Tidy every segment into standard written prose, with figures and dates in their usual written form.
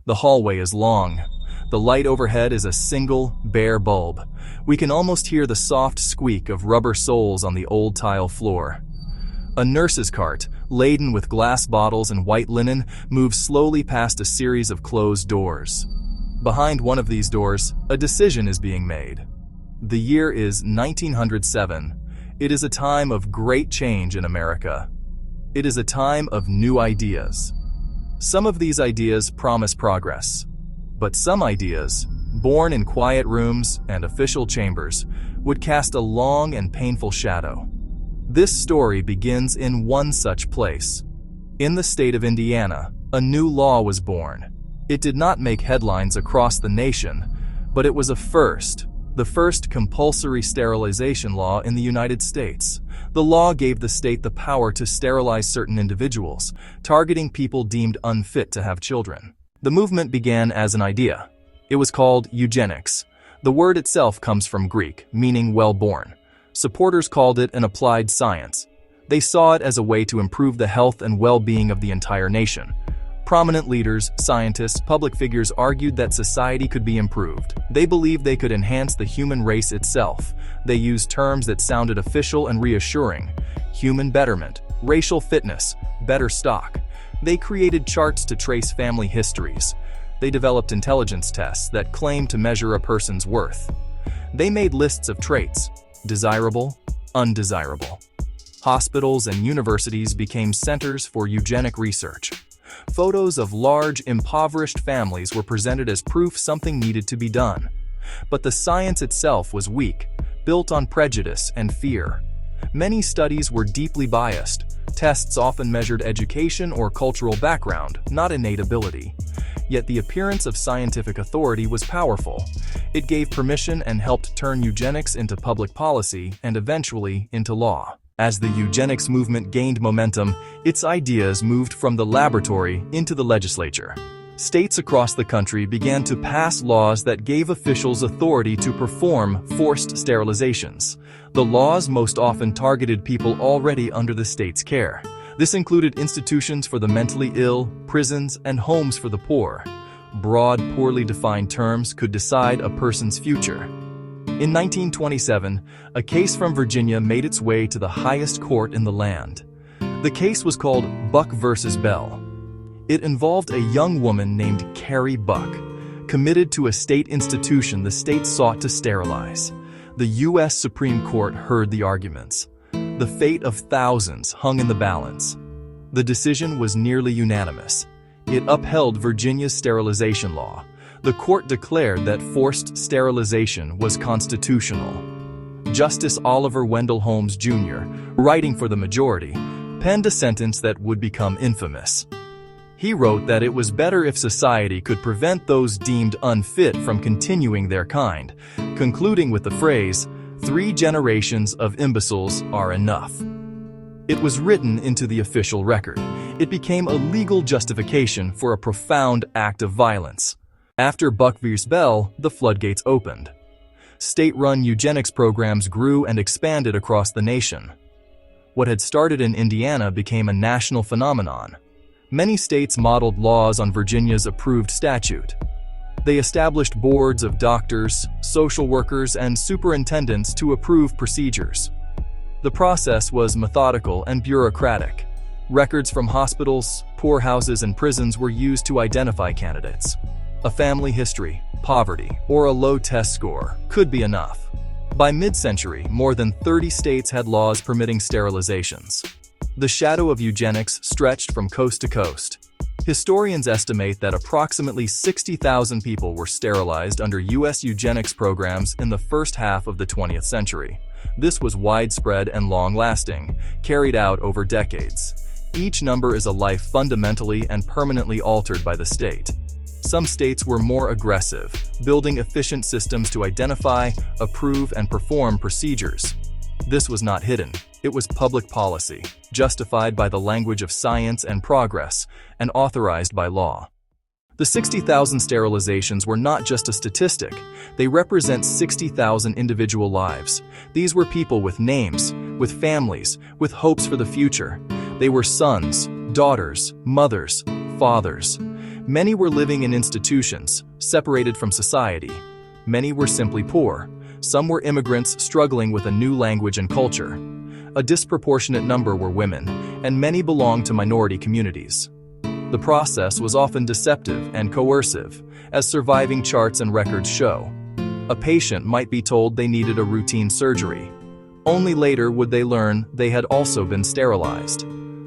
The hallway is long. The light overhead is a single, bare bulb. We can almost hear the soft squeak of rubber soles on the old tile floor. A nurse's cart, laden with glass bottles and white linen, moves slowly past a series of closed doors. Behind one of these doors, a decision is being made. The year is 1907. It is a time of great change in America. It is a time of new ideas. Some of these ideas promise progress, but some ideas, born in quiet rooms and official chambers, would cast a long and painful shadow. This story begins in one such place. In the state of Indiana, a new law was born. It did not make headlines across the nation, but it was a first. The first compulsory sterilization law in the United States. The law gave the state the power to sterilize certain individuals, targeting people deemed unfit to have children. The movement began as an idea. It was called eugenics. The word itself comes from Greek, meaning well-born. Supporters called it an applied science. They saw it as a way to improve the health and well-being of the entire nation. Prominent leaders, scientists, public figures argued that society could be improved. They believed they could enhance the human race itself. They used terms that sounded official and reassuring: human betterment, racial fitness, better stock. They created charts to trace family histories. They developed intelligence tests that claimed to measure a person's worth. They made lists of traits: desirable, undesirable. Hospitals and universities became centers for eugenic research. Photos of large, impoverished families were presented as proof something needed to be done. But the science itself was weak, built on prejudice and fear. Many studies were deeply biased. Tests often measured education or cultural background, not innate ability. Yet the appearance of scientific authority was powerful. It gave permission and helped turn eugenics into public policy and eventually into law. As the eugenics movement gained momentum, its ideas moved from the laboratory into the legislature. States across the country began to pass laws that gave officials authority to perform forced sterilizations. The laws most often targeted people already under the state's care. This included institutions for the mentally ill, prisons, and homes for the poor. Broad, poorly defined terms could decide a person's future. In 1927, a case from Virginia made its way to the highest court in the land. The case was called Buck versus Bell. It involved a young woman named Carrie Buck, committed to a state institution the state sought to sterilize. The U.S. Supreme Court heard the arguments. The fate of thousands hung in the balance. The decision was nearly unanimous. It upheld Virginia's sterilization law. The court declared that forced sterilization was constitutional. Justice Oliver Wendell Holmes Jr., writing for the majority, penned a sentence that would become infamous. He wrote that it was better if society could prevent those deemed unfit from continuing their kind, concluding with the phrase, "3 generations of imbeciles are enough." It was written into the official record. It became a legal justification for a profound act of violence. After Buck v. Bell, the floodgates opened. State-run eugenics programs grew and expanded across the nation. What had started in Indiana became a national phenomenon. Many states modeled laws on Virginia's approved statute. They established boards of doctors, social workers, and superintendents to approve procedures. The process was methodical and bureaucratic. Records from hospitals, poorhouses, and prisons were used to identify candidates. A family history, poverty, or a low test score could be enough. By mid-century, more than 30 states had laws permitting sterilizations. The shadow of eugenics stretched from coast to coast. Historians estimate that approximately 60,000 people were sterilized under U.S. eugenics programs in the first half of the 20th century. This was widespread and long-lasting, carried out over decades. Each number is a life fundamentally and permanently altered by the state. Some states were more aggressive, building efficient systems to identify, approve, and perform procedures. This was not hidden. It was public policy, justified by the language of science and progress, and authorized by law. The 60,000 sterilizations were not just a statistic. They represent 60,000 individual lives. These were people with names, with families, with hopes for the future. They were sons, daughters, mothers, fathers. Many were living in institutions, separated from society. Many were simply poor. Some were immigrants struggling with a new language and culture. A disproportionate number were women, and many belonged to minority communities. The process was often deceptive and coercive, as surviving charts and records show. A patient might be told they needed a routine surgery. Only later would they learn they had also been sterilized.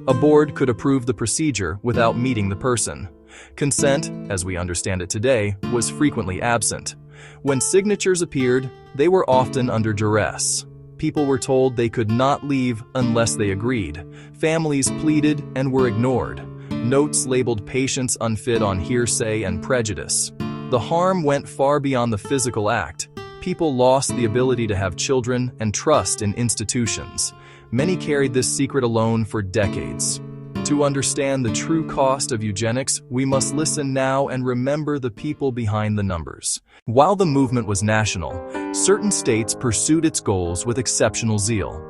A board could approve the procedure without meeting the person. Consent, as we understand it today, was frequently absent. When signatures appeared, they were often under duress. People were told they could not leave unless they agreed. Families pleaded and were ignored. Notes labeled patients unfit on hearsay and prejudice. The harm went far beyond the physical act. People lost the ability to have children and trust in institutions. Many carried this secret alone for decades. To understand the true cost of eugenics, we must listen now and remember the people behind the numbers. While the movement was national, certain states pursued its goals with exceptional zeal.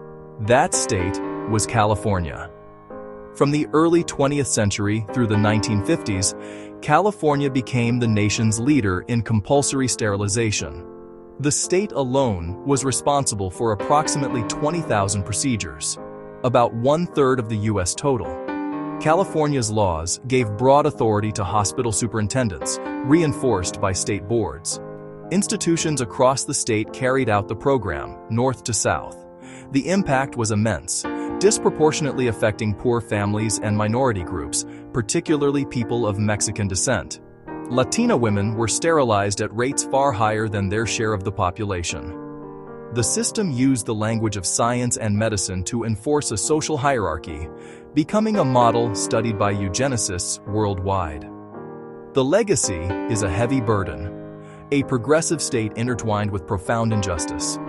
That state was California. From the early 20th century through the 1950s, California became the nation's leader in compulsory sterilization. The state alone was responsible for approximately 20,000 procedures, about 1/3 of the U.S. total. California's laws gave broad authority to hospital superintendents, reinforced by state boards. Institutions across the state carried out the program, north to south. The impact was immense, disproportionately affecting poor families and minority groups, particularly people of Mexican descent. Latina women were sterilized at rates far higher than their share of the population. The system used the language of science and medicine to enforce a social hierarchy, becoming a model studied by eugenicists worldwide. The legacy is a heavy burden, a progressive state intertwined with profound injustice.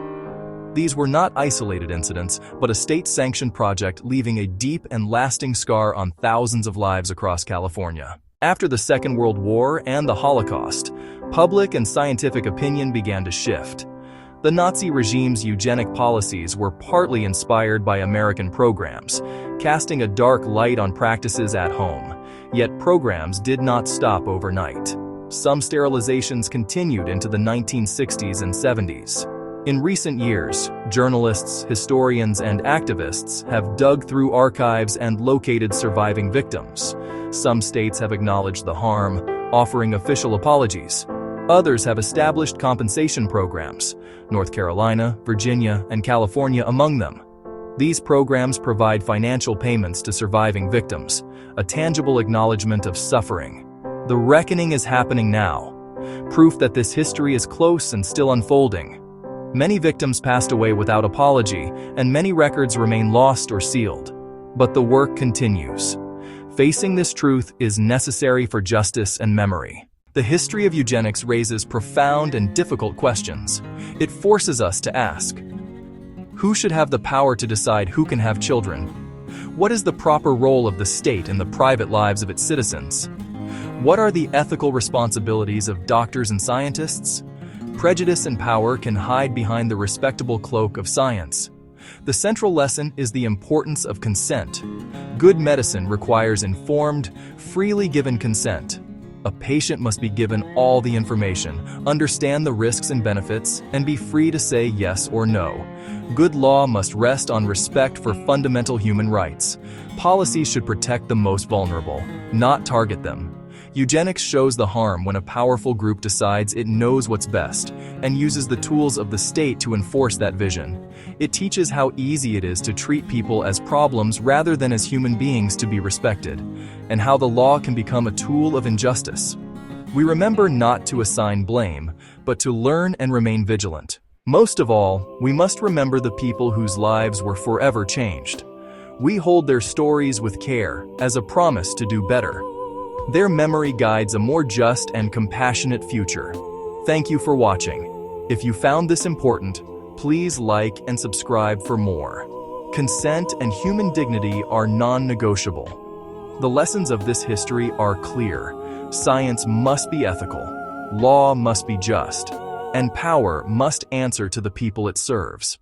These were not isolated incidents, but a state-sanctioned project leaving a deep and lasting scar on thousands of lives across California. After the Second World War and the Holocaust, public and scientific opinion began to shift. The Nazi regime's eugenic policies were partly inspired by American programs, casting a dark light on practices at home. Yet programs did not stop overnight. Some sterilizations continued into the 1960s and 70s. In recent years, journalists, historians, and activists have dug through archives and located surviving victims. Some states have acknowledged the harm, offering official apologies. Others have established compensation programs, North Carolina, Virginia, and California among them. These programs provide financial payments to surviving victims, a tangible acknowledgement of suffering. The reckoning is happening now, proof that this history is close and still unfolding. Many victims passed away without apology, and many records remain lost or sealed. But the work continues. Facing this truth is necessary for justice and memory. The history of eugenics raises profound and difficult questions. It forces us to ask, who should have the power to decide who can have children? What is the proper role of the state in the private lives of its citizens? What are the ethical responsibilities of doctors and scientists? Prejudice and power can hide behind the respectable cloak of science. The central lesson is the importance of consent. Good medicine requires informed, freely given consent. A patient must be given all the information, understand the risks and benefits, and be free to say yes or no. Good law must rest on respect for fundamental human rights. Policies should protect the most vulnerable, not target them. Eugenics shows the harm when a powerful group decides it knows what's best and uses the tools of the state to enforce that vision. It teaches how easy it is to treat people as problems rather than as human beings to be respected, and how the law can become a tool of injustice. We remember not to assign blame, but to learn and remain vigilant. Most of all, we must remember the people whose lives were forever changed. We hold their stories with care as a promise to do better. Their memory guides a more just and compassionate future. Thank you for watching. If you found this important, please like and subscribe for more. Consent and human dignity are non-negotiable. The lessons of this history are clear. Science must be ethical, law must be just, and power must answer to the people it serves.